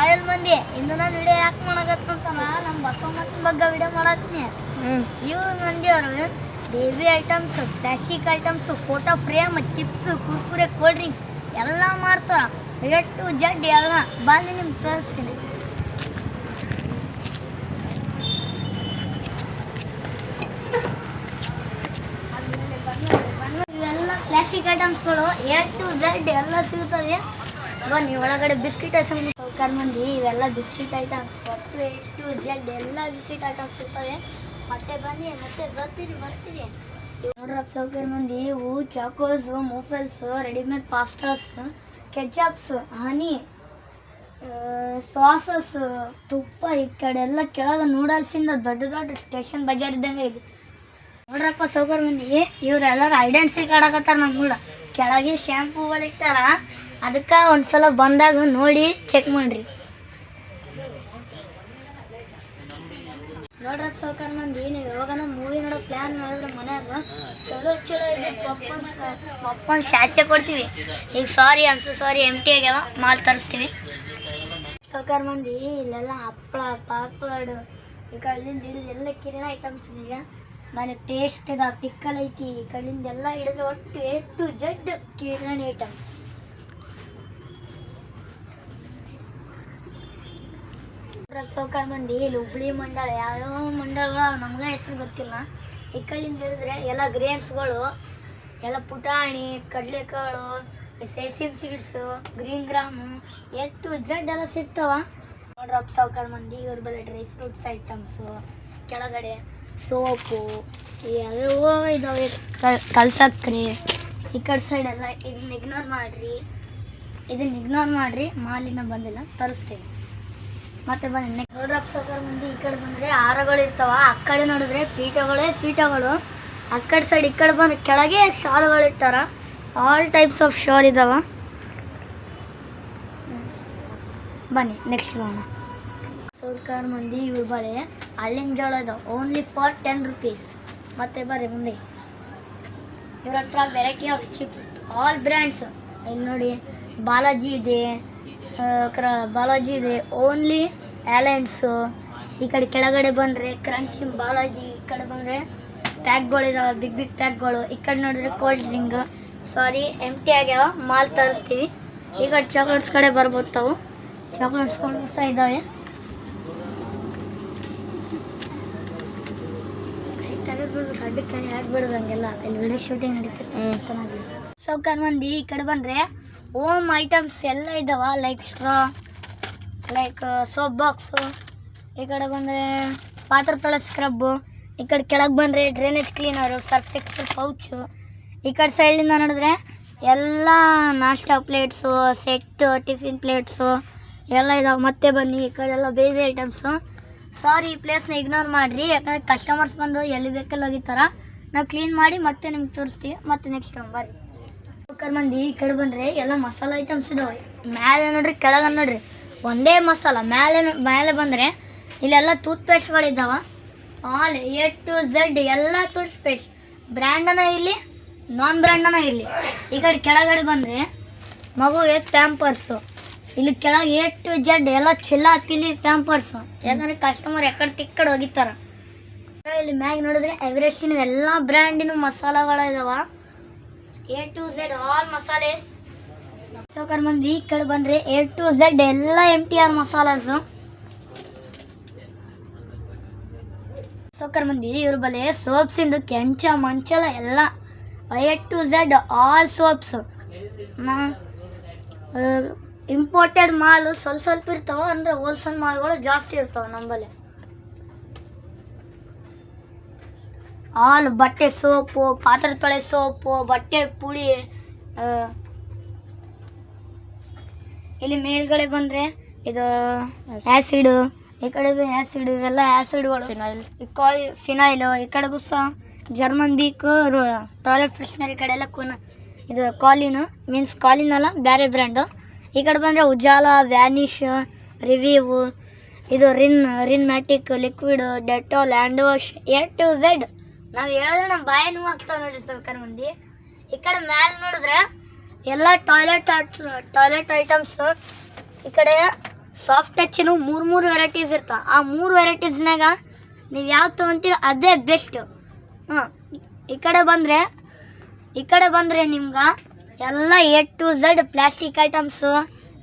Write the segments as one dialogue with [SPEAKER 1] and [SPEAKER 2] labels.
[SPEAKER 1] Royal ಮಂದಿ ಇಂದು ನಾನು video ಯಾಕೆ ಮಾಡಕತ್ತಂತಾನ ನಮ್ಮ ಬಸವಮ್ಮನ ಬಗ್ಗೆ ವಿಡಿಯೋ ಮಾಡತ್ತೀನಿ. ಇವ್ರು ಮಂದಿ ಅವರು baby items, plastic items, photo frame, chips, Kurkure, cold drinks ಎಲ್ಲ ಮಾರ್ತಾರ. A to Z ಎಲ್ಲ ಬಂದು ನಿಮ್ಗೆ ತೋರಿಸ್ತೀನಿ. ಇವೆಲ್ಲ ಪ್ಲಾಸ್ಟಿಕ್ ಐಟಮ್ಸ್ಗಳು A to Z ಎಲ್ಲ ಸಿಗ್ತವೆ. ಬನ್ನಿ ಒಳಗಡೆ ಬಿಸ್ಕಿಟ್ ಐಟಮ್ಸ್ ಸೌಕರ್ ಮಂದಿ ಇವೆಲ್ಲ ಬಿಸ್ಕಿಟ್ ಐಟಮ್ಸ್ ಒಟ್ಟು A to Z ಎಲ್ಲ ಬಿಸ್ಕಿಟ್ ಐಟಮ್ಸ್ ಸಿಗ್ತವೆ. ಮತ್ತೆ ಬನ್ನಿ ಮತ್ತೆ ಬರ್ತೀರಿ ನೋಡ್ರಪ್ಪ ಸೌಕರ್ ಮಂದಿ ಇವು ಚಾಕೋಸ್, ಮೂಫಲ್ಸ್, ರೆಡಿಮೇಡ್ ಪಾಸ್ಟಾಸ್, ಕೆಚಪ್ಸ್, ಹನಿ, ಸಾಸಸ್, ತುಪ್ಪ. ಈ ಕಡೆ ಎಲ್ಲ ಕೆಳಗೆ ನೂಡಲ್ಸಿಂದ ದೊಡ್ಡ ದೊಡ್ಡ ಸ್ಟೇಷನ್ ಬಜಾರ್ ಇದ್ದಂಗೆ ಇದೆ ನೋಡ್ರಪ್ಪ ಸೌಕರ್ ಮಂದಿ. ಇವರೆಲ್ಲರೂ ಐಡೆನ್ಸಿ ಕಾಡಕತ್ತಾರ ನಮ್ಮ ಕೂಡ. ಕೆಳಗೆ ಶ್ಯಾಂಪೂಗಳು ಇಟ್ಟಾರ, ಅದಕ್ಕೆ ಒಂದ್ಸಲ ಬಂದಾಗ ನೋಡಿ ಚೆಕ್ ಮಾಡ್ರಿ. ನೋಡ್ರಪ್ಪ ಸೌಕರ್ ಮಂದಿ ನೀವು ಯಾವಾಗ ಮೂವಿ ನೋಡೋ ಪ್ಲ್ಯಾನ್ ಮಾಡಿದ್ರೆ ಮನ್ಯಾಗ ಚಲೋ ಇದೆ ಪಪ್ಪಾನ್ ಶಾಚೆ ಕೊಡ್ತೀವಿ. ಈಗ ಸಾರಿ ಎಂಟಿ ಆಗ್ಯಾವ, ಮಾಲ್ ತರಿಸ್ತೀವಿ. ಸೌಕರ್ ಮಂದಿ ಇಲ್ಲೆಲ್ಲ ಹಪ್ಪಳ, ಪಾಪಡ್, ಈ ಕಡೆಯಿಂದ ಹಿಡಿದು ಎಲ್ಲ ಕಿರಾಣ ಐಟಮ್ಸ್ ಈಗ. ಆಮೇಲೆ ಪೇಸ್ಟ್ ಇದೆ, ಪಿಕ್ಕಲ್ ಐತಿ, ಈ ಕಡೆಯಿಂದ ಎಲ್ಲ ಹಿಡಿದ್ರೆ ಒಟ್ಟು A to Z ಕಿರಾಣಿ ಐಟಮ್ಸ್. ಸೌಕರ್ ಮಂದಿ ಇಲ್ಲಿ ಹುಬ್ಳಿ ಮಂಡಳ, ಯಾವ್ಯಾವ ಮಂಡಳಗಳು ನಮ್ಗೆ ಹೆಸರು ಗೊತ್ತಿಲ್ಲ. ಈ ಕಡೆಯಿಂದ ಹಿಡಿದ್ರೆ ಎಲ್ಲ ಗ್ರೇನ್ಸ್ಗಳು, ಎಲ್ಲ ಪುಟಾಣಿ, ಕಡಲೆಕಾಳು, sesame seeds, green gram, A to Z ಎಲ್ಲ ಸಿಗ್ತಾವ ನೋಡ್ರಪ್ಪ ಸೌಕರ್ ಮಂದಿ. ಇವ್ರ ಬಳಿ ಡ್ರೈ ಫ್ರೂಟ್ಸ್ ಐಟಮ್ಸು, ಕೆಳಗಡೆ ಸೋಪು ಯಾವ್ಯಾವೋ ಇದಾವೆ, ಕಲ್ಸಕ್ರಿ. ಈ ಕಡೆ ಸೈಡೆಲ್ಲ ಇದನ್ನ ಇಗ್ನೋರ್ ಮಾಡಿರಿ, ಮಾಲಿನ ಬಂದಿಲ್ಲ ತರಿಸ್ತೀವಿ. ಮತ್ತೆ ಬನ್ನಿ ನೋಡ್ರಪ್ಪ ಸೌಕರ್ ಮಂದಿ ಈ ಕಡೆ ಬಂದರೆ ಹಾರಗಳು ಇರ್ತಾವ, ಆ ಕಡೆ ನೋಡಿದ್ರೆ ಪೀಠಗಳು, ಆ ಕಡೆ ಸೈಡ್ ಈ ಕಡೆ ಬಂದ್ರೆ ಕೆಳಗೆ ಶಾಲ್ಗಳು ಇರ್ತಾರ. ಆಲ್ ಟೈಪ್ಸ್ ಆಫ್ ಶಾಲ್ ಇದಾವ. ಬನ್ನಿ ನೆಕ್ಸ್ಟ್ ಹೋಗೋಣ. ಸೌಕರ್ ಮಂದಿ ಇವ್ರ ಬಳೆ ಹಳ್ಳಿನ ಜೋಳ ಇದಾವೆ, ಓನ್ಲಿ ಫಾರ್ 10 rupees. ಮತ್ತೆ ಬರ್ರಿ ಮುಂದೆ ಇವ್ರ ಹತ್ರ variety of chips, all brands. ಇಲ್ಲಿ ನೋಡಿ ಬಾಲಾಜಿ ಇದೆ, ಓನ್ಲಿ ಅಲೈನ್ಸು. ಈ ಕಡೆ ಕೆಳಗಡೆ ಬಂದರೆ ಕ್ರಂಚಿ ಬಾಲಾಜಿ, ಈ ಕಡೆ ಬಂದರೆ ಪ್ಯಾಕ್ಗಳಿದಾವೆ, ಬಿಗ್ ಪ್ಯಾಕ್ಗಳು. ಈ ಕಡೆ ನೋಡಿದ್ರೆ ಕೋಲ್ಡ್ ಡ್ರಿಂಕ್, ಎಂಟಿ ಆಗ್ಯಾವ, ಮಾಲ್ ತರಿಸ್ತೀವಿ. ಈ ಕಡೆ ಚಾಕ್ಲೇಟ್ಸ್ ಕಡೆ ಬರ್ಬೋದು ತಾವು, ಚಾಕ್ಲೇಟ್ಸ್ಗಳು ಸಹ ಇದ್ದಾವೆ. ಗಡ್ಡಕ್ಕೆ ಹಾಕ್ಬಿಡೋದು ಹಂಗೆಲ್ಲ, ಇಲ್ಲಿ ವಿಡಿಯೋ ಶೂಟಿಂಗ್ ನಡೀತಿರ್ತೀವಿ ಚೆನ್ನಾಗಿ. ಸೌಕರ್ ಮಂದಿ ಈ ಕಡೆ ಬಂದರೆ ಹೋಮ್ ಐಟಮ್ಸ್ ಎಲ್ಲ ಇದ್ದಾವ, ಲೈಕ್ ಸೋಪ್ ಬಾಕ್ಸು. ಈ ಕಡೆ ಬಂದರೆ ಪಾತ್ರೆ ತೊಳೆ ಸ್ಕ್ರಬ್ಬು. ಈ ಕಡೆ ಕೆಳಗೆ ಬಂದರೆ drainage cleaner, Surf Excel pouch. ಈ ಕಡೆ ಸೈಡಿಂದ ನೋಡಿದ್ರೆ ಎಲ್ಲ ನಾಷ್ಟಾ ಪ್ಲೇಟ್ಸು, ಸೆಟ್ಟು, ಟಿಫಿನ್ ಪ್ಲೇಟ್ಸು ಎಲ್ಲ ಇದಾವೆ. ಮತ್ತೆ ಬನ್ನಿ ಈ ಕಡೆ ಎಲ್ಲ ಬೇಬಿ ಐಟಮ್ಸು. ಈ ಪ್ಲೇಸ್ನ ಇಗ್ನೋರ್ ಮಾಡಿರಿ, ಯಾಕಂದರೆ ಕಸ್ಟಮರ್ಸ್ ಬಂದು ಎಲ್ಲಿ ಬೇಕಲ್ಲಿ ಹೋಗಿತ್ತಾರ. ನಾವು ಕ್ಲೀನ್ ಮಾಡಿ ಮತ್ತೆ ನಿಮ್ಗೆ ತೋರಿಸ್ತೀವಿ. ಮತ್ತೆ ನೆಕ್ಸ್ಟ್ ಬರ್ರಿ ಸೌಕರ್ ಮಂದಿ ಈ ಕಡೆ ಬಂದರೆ ಎಲ್ಲ ಮಸಾಲ ಐಟಮ್ಸ್ ಇದಾವೆ. ಮೇಲೆ ನೋಡ್ರಿ, ಕೆಳಗೆ ನೋಡ್ರಿ ಒಂದೇ ಮಸಾಲ. ಮೇಲೆ ಬಂದರೆ ಇಲ್ಲೆಲ್ಲ ಟೂತ್ ಪೇಸ್ಟ್ಗಳಿದ್ದಾವೆ, ಆಲ್ A to Z ಎಲ್ಲ ಟೂತ್ ಪೇಸ್ಟ್, ಬ್ರ್ಯಾಂಡನ ಇರಲಿ ನಾನ್ ಬ್ರ್ಯಾಂಡನ ಇರಲಿ. ಈ ಕಡೆ ಕೆಳಗಡೆ ಬಂದರೆ ಮಗುವಿಗೆ ಪ್ಯಾಂಪರ್ಸು. ಇಲ್ಲಿ ಕೆಳಗೆ A to Z ಎಲ್ಲ ಪಿಲಿ ಪ್ಯಾಂಪರ್ಸು, ಯಾಕಂದರೆ ಕಸ್ಟಮರ್ ಎಕಡೆ ತಿಕ್ಕಡೆ ಹೋಗಿತ್ತಾರ. ಇಲ್ಲಿ ಮ್ಯಾಗ ನೋಡಿದ್ರೆ ಎವರೆಸ್ಟಿನ ಎಲ್ಲ ಬ್ರ್ಯಾಂಡಿನ ಮಸಾಲಗಳಿದಾವೆ, A to Z ಆಲ್ ಮಸಾಲೇಸ್. ಸೌಕರ್ ಮಂದಿ ಈ ಕಡೆ ಬಂದರೆ A to Z ಎಲ್ಲ MTR ಮಸಾಲಾಸು. ಸೌಕರ್ ಮಂದಿ ಇವ್ರ ಬಲೆ ಸೋಪ್ಸಿಂದು ಕೆಂಚ ಮಂಚಲ ಎಲ್ಲ A to Z all soaps. Imported ಮಾಲು ಸ್ವಲ್ಪ ಇರ್ತಾವೆ, ಅಂದರೆ ಹೋಲ್ಸೇಲ್ ಮಾಲ್ಗಳು ಜಾಸ್ತಿ ಇರ್ತಾವೆ ನಮ್ಮಲ್ಲಿ. ಆಲ್ ಬಟ್ಟೆ ಸೋಪು, ಪಾತ್ರೆ ತೊಳೆ ಸೋಪು, ಬಟ್ಟೆ ಪುಡಿ. ಇಲ್ಲಿ ಮೇಲ್ಗಡೆ ಬಂದರೆ ಇದು ಆ್ಯಸಿಡು, ಈ ಕಡೆ ಆ್ಯಸಿಡ್, ಇವೆಲ್ಲ ಆ್ಯಸಿಡ್ಗಳು, ಫಿನೈಲು. ಈ ಕಡೆಗೂ ಸಹ ಜರ್ಮನ್ ಬೀಕು, ಟಾಯ್ಲೆಟ್ ಫ್ರೆಶ್ನರ್. ಈ ಕಡೆ ಎಲ್ಲ ಇದು ಕಾಲಿನ್ ಅಲ್ಲ, ಬೇರೆ ಬ್ರ್ಯಾಂಡು. ಈ ಕಡೆ ಬಂದರೆ ಉಜಾಲ, ವ್ಯಾನಿಷ್, ರಿವ್ಯೂ, ಇದು Rin matic, liquid, Dettol, hand wash, A to Z. ನಾವು ಹೇಳಿದ್ರೆ ನಮ್ಮ ಬಾಯಿ ನೋವು ಆಗ್ತಾವೆ ನೋಡಿರಿ ಸೌಕರ್ ಮಂದಿ. ಈ ಕಡೆ ಮ್ಯಾಲೆ ನೋಡಿದ್ರೆ ಎಲ್ಲ ಟಾಯ್ಲೆಟ್ ಐಟಮ್ಸು. ಈ ಕಡೆ ಸಾಫ್ಟ್ ಟಚ್ನು ಮೂರು ವೆರೈಟೀಸ್ ಇರ್ತಾವೆ. ಆ 3 ವೆರೈಟೀಸ್ನಾಗ ನೀವು ಯಾವ್ದು ತೊಗೊತೀರ ಅದೇ ಬೆಸ್ಟ್. ಹಾಂ, ಈ ಕಡೆ ಬಂದರೆ ನಿಮ್ಗೆ ಎಲ್ಲ A to Z plastic items,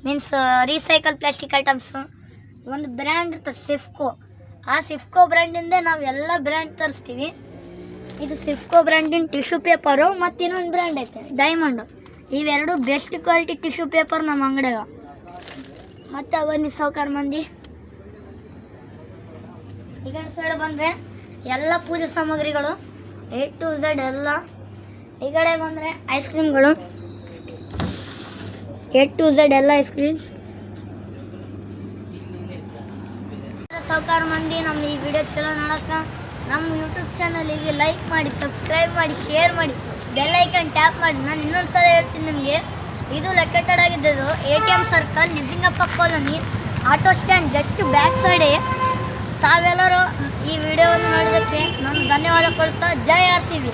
[SPEAKER 1] means recycle plastic items. ಒಂದು ಬ್ರ್ಯಾಂಡ್ ಇರ್ತದೆ ಸಿಫ್ಕೋ. ಆ ಸಿಫ್ಕೋ ಬ್ರ್ಯಾಂಡಿಂದ ನಾವು ಎಲ್ಲ ಬ್ರ್ಯಾಂಡ್ ತರಿಸ್ತೀವಿ. ಇದು ಸಿಫ್ಕೋ ಬ್ರ್ಯಾಂಡಿನ ಟಿಶ್ಯೂ ಪೇಪರು ಮತ್ತು ಇನ್ನೊಂದು ಬ್ರ್ಯಾಂಡ್ ಐತೆ ಡೈಮಂಡು. ಇವೆರಡು ಬೆಸ್ಟ್ ಕ್ವಾಲಿಟಿ ಟಿಶ್ಯೂ ಪೇಪರ್ ನಮ್ಮ ಅಂಗಡಿಗೆ. ಮತ್ತು ಬನ್ನಿ ಸಾವ್ಕಾರ ಮಂದಿ, ಈ ಕಡೆ ಸೈಡ್ ಬಂದರೆ ಎಲ್ಲ ಪೂಜೆ ಸಾಮಗ್ರಿಗಳು A to Z ಎಲ್ಲ. ಈ ಕಡೆ ಬಂದರೆ ಐಸ್ ಕ್ರೀಮ್ಗಳು A to Z ಎಲ್ಲ ಐಸ್ ಕ್ರೀಮ್ಸ್. ಸಾವ್ಕಾರ ಮಂದಿ, ನಮ್ಮ ಈ ವಿಡಿಯೋ ಚಲೋ ನೋಡೋಕೆ ನಮ್ಮ ಯೂಟ್ಯೂಬ್ ಚಾನಲಿಗೆ ಲೈಕ್ ಮಾಡಿ, ಸಬ್ಸ್ಕ್ರೈಬ್ ಮಾಡಿ, ಶೇರ್ ಮಾಡಿ, ಬೆಲ್ ಐಕನ್ ಟ್ಯಾಪ್ ಮಾಡಿ. ನಾನು ಇನ್ನೊಂದು ಸಲ ಹೇಳ್ತೀನಿ ನಿಮಗೆ, ಇದು ಲೊಕೇಟೆಡ್ ಆಗಿದ್ದು ATM circle, Nijalingappa colony, auto stand just back ಸೈಡೇ. ತಾವೆಲ್ಲರೂ ಈ ವಿಡಿಯೋವನ್ನು ನೋಡಿದ್ದಕ್ಕೆ ನಾನು ಧನ್ಯವಾದ ಕೊಡ್ತಾ, ಜೈ RCB.